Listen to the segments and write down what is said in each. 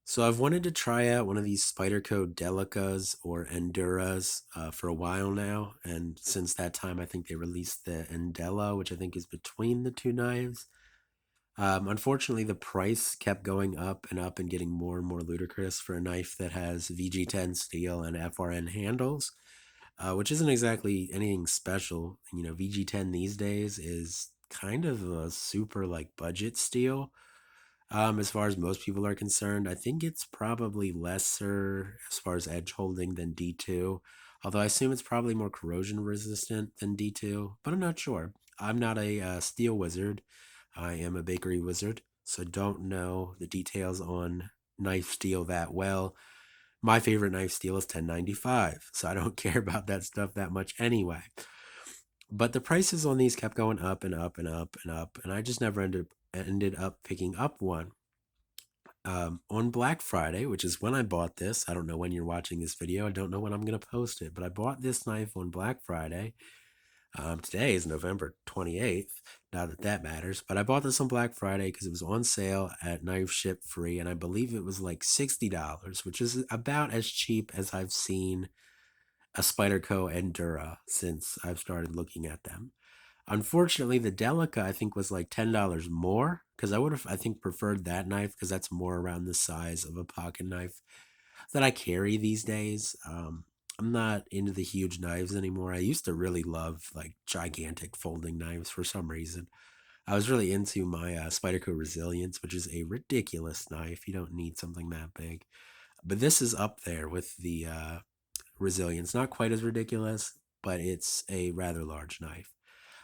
So I've wanted to try out one of these Spyderco Delicas or Enduras for a while now, and since that time, I think they released the Endella, which I think is between the two knives. Unfortunately, the price kept going up and up and getting more and more ludicrous for a knife that has VG10 steel and FRN handles, which isn't exactly anything special. VG10 these days is kind of a super like budget steel. As far as most people are concerned, I think it's probably lesser as far as edge holding than D2, although I assume it's probably more corrosion resistant than D2, but I'm not sure. I'm not a steel wizard. I am a bakery wizard, so don't know the details on knife steel that well. My favorite knife steel is 1095, so I don't care about that stuff that much anyway. But the prices on these kept going up and up and up and up, and I just never ended up picking up one on Black Friday, which is when I bought this. I don't know when you're watching this video. I don't know when I'm going to post it, but I bought this knife on Black Friday. Today is November 28th, not that that matters, but I bought this on Black Friday because it was on sale at Knife Ship Free, and I believe it was like $60, which is about as cheap as I've seen a Spyderco Endura since I've started looking at them. Unfortunately, the Delica I think was like $10 more because I would have I think preferred that knife because that's more around the size of a pocket knife that I carry these days. I'm not into the huge knives anymore. I used to really love like gigantic folding knives for some reason. I was really into my Spyderco Resilience, which is a ridiculous knife. You don't need something that big, but this is up there with the Resilience. Not quite as ridiculous, but it's a rather large knife.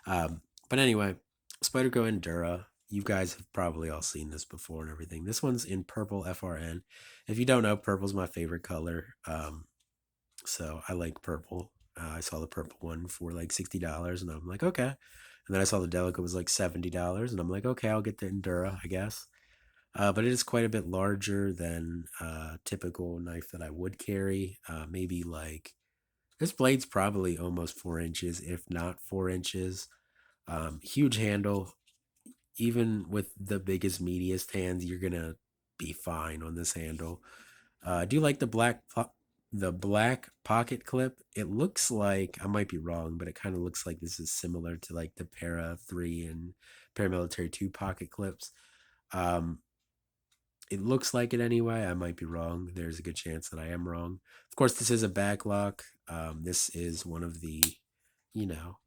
But anyway, Spyderco Endura. You guys have probably all seen this before and everything. This one's in purple FRN. If you don't know, purple's my favorite color. So I like purple. I saw the purple one for like $60, and I'm like, okay. And then I saw the Delica was like $70, and I'm like, okay, I'll get the Endura, I guess. But it is quite a bit larger than a typical knife that I would carry. Maybe like this blade's probably almost 4 inches, if not 4 inches. Huge handle. Even with the biggest, meatiest hands, you're gonna be fine on this handle. I do like the black pocket clip. It looks like I might be wrong, but it kind of looks like this is similar to like the Para 3 and Paramilitary 2 pocket clips. Um, it looks like it anyway. I might be wrong. There's a good chance that I am wrong. Of course, this is a backlock. This is one of the, you know,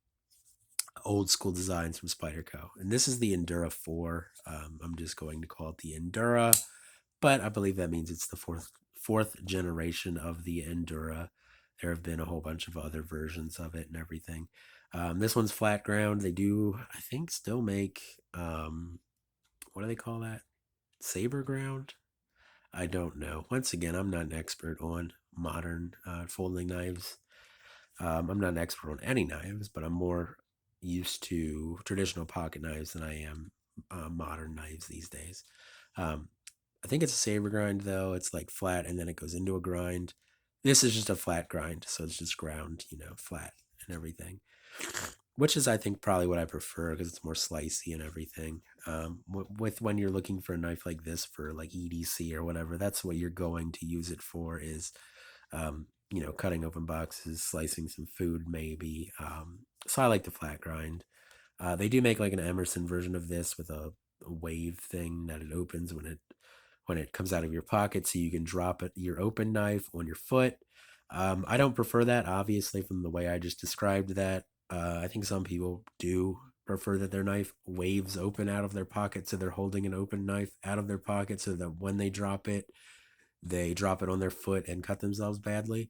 old school designs from Spyderco. And this is the Endura 4. I'm just going to call it the Endura, but I believe that means it's the fourth generation of the Endura. There have been a whole bunch of other versions of it and everything. This one's flat ground. They do, I think, still make what do they call that? Saber ground? I don't know. Once again, I'm not an expert on modern folding knives. I'm not an expert on any knives, but I'm more used to traditional pocket knives than I am modern knives these days. Um, I think it's a saber grind though. It's like flat and then it goes into a grind. This is just a flat grind, so it's just ground, flat and everything. Which is, I think, probably what I prefer because it's more slicey and everything. With when you're looking for a knife like this for like EDC or whatever, that's what you're going to use it for is cutting open boxes, slicing some food, maybe. So I like the flat grind. They do make like an Emerson version of this with a wave thing that it opens when it comes out of your pocket, so you can drop it your open knife on your foot. I don't prefer that, obviously, from the way I just described that. I think some people do prefer that their knife waves open out of their pocket, so they're holding an open knife out of their pocket, so that when they drop it on their foot and cut themselves badly.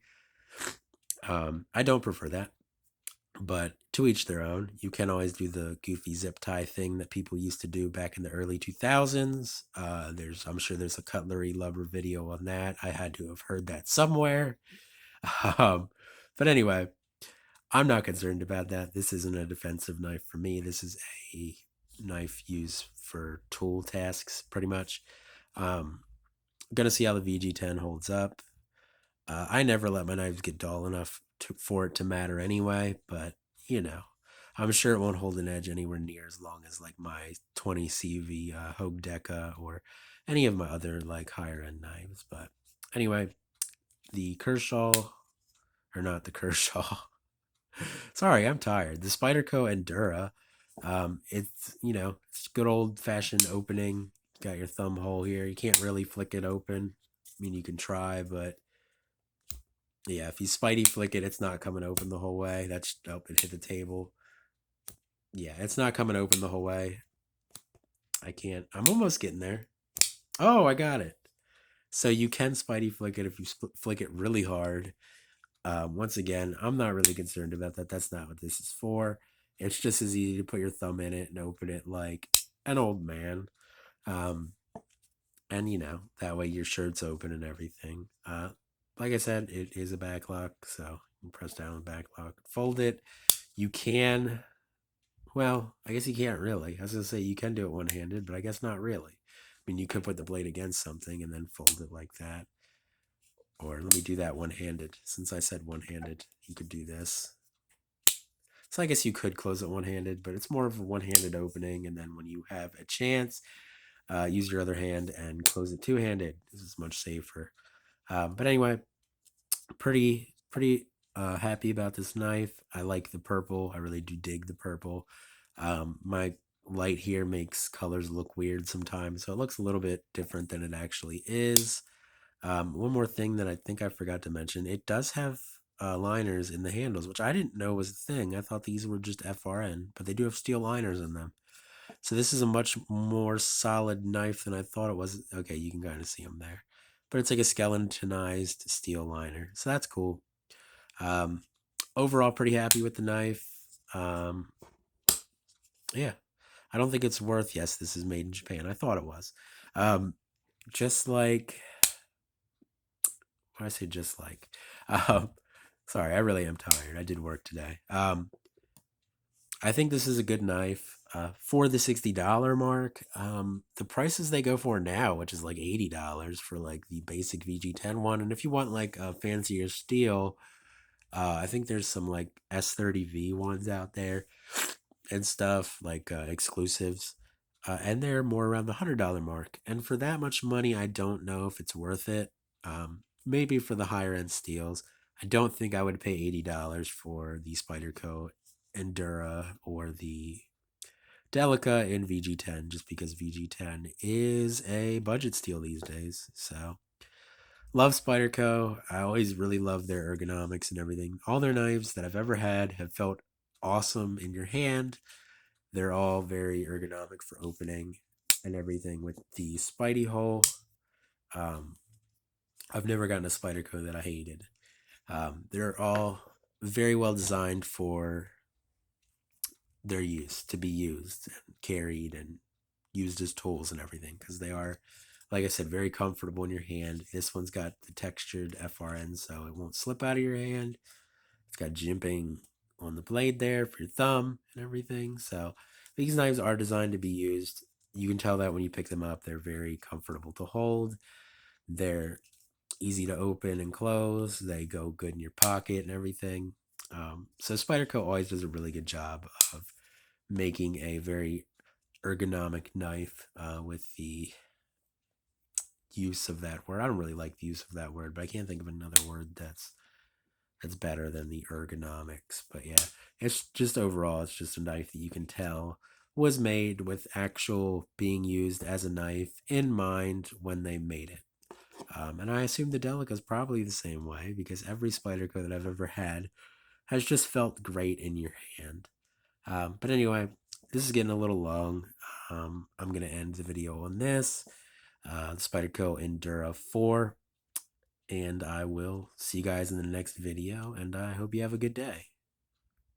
I don't prefer that, but to each their own. You can always do the goofy zip tie thing that people used to do back in the early 2000s. I'm sure there's a cutlery lover video on that. I had to have heard that somewhere. Um, but anyway, I'm not concerned about that. This isn't a defensive knife for me. This is a knife used for tool tasks, pretty much. Gonna see how the VG10 holds up. I never let my knives get dull enough for it to matter anyway, but you know, I'm sure it won't hold an edge anywhere near as long as like my 20 CV Hogue Deca or any of my other like higher end knives. But anyway, the Kershaw, or not the Kershaw. Sorry, I'm tired. The Spyderco Endura. It's it's good old fashioned opening. Got your thumb hole here. You can't really flick it open. I mean, you can try, but yeah, if you Spidey flick it, it's not coming open the whole way. That's oh, it hit the table. Yeah, it's not coming open the whole way. I can't. I'm almost getting there. Oh, I got it. So you can Spidey flick it if you flick it really hard. Once again, I'm not really concerned about that. That's not what this is for. It's just as easy to put your thumb in it and open it like an old man. Um, and that way your shirt's open and everything. Like I said, it is a back lock, so you press down on the back lock, fold it. You can, well, I guess you can't really. I was gonna say you can do it one handed, but I guess not really. I mean, you could put the blade against something and then fold it like that. Or let me do that one handed. Since I said one handed, you could do this. So I guess you could close it one handed, but it's more of a one handed opening. And then when you have a chance, use your other hand and close it two handed. This is much safer. But anyway, pretty happy about this knife. I like the purple. I really do dig the purple. My light here makes colors look weird sometimes, so it looks a little bit different than it actually is. One more thing that I think I forgot to mention, it does have liners in the handles, which I didn't know was a thing. I thought these were just FRN, but they do have steel liners in them. So this is a much more solid knife than I thought it was. Okay, you can kind of see them there. But it's like a skeletonized steel liner. So that's cool. Um, Overall, pretty happy with the knife. Yeah, I don't think it's worth, yes, this is made in Japan. I thought it was. Um, just like, when I say just like, um, sorry, I really am tired. I did work today. I think this is a good knife for the $60 mark. The prices they go for now, which is like $80 for like the basic VG10 one, and if you want like a fancier steel, I think there's some like S30V ones out there and stuff like exclusives, and they're more around the $100 mark. And for that much money, I don't know if it's worth it. Maybe for the higher end steels, I don't think I would pay $80 for the Spyderco Endura or the Delica in VG10, just because VG10 is a budget steel these days. So love Spyderco. I always really love their ergonomics and everything. All their knives that I've ever had have felt awesome in your hand. They're all very ergonomic for opening and everything. With the Spidey hole, um, I've never gotten a Spyderco that I hated. They're all very well designed for their use, to be used and carried and used as tools and everything, because they are, like I said, very comfortable in your hand. This one's got the textured FRN, so it won't slip out of your hand. It's got jimping on the blade there for your thumb and everything. So these knives are designed to be used. You can tell that when you pick them up. They're very comfortable to hold. They're easy to open and close. They go good in your pocket and everything. So Spyderco always does a really good job of making a very ergonomic knife with the use of that word. I don't really like the use of that word, but I can't think of another word that's better than the ergonomics. But yeah, it's just overall, it's just a knife that you can tell was made with actual being used as a knife in mind when they made it. And I assume the Delica is probably the same way, because every Spyderco that I've ever had has just felt great in your hand. But anyway, this is getting a little long. I'm going to end the video on this, the Spyderco Endura 4, and I will see you guys in the next video, and I hope you have a good day.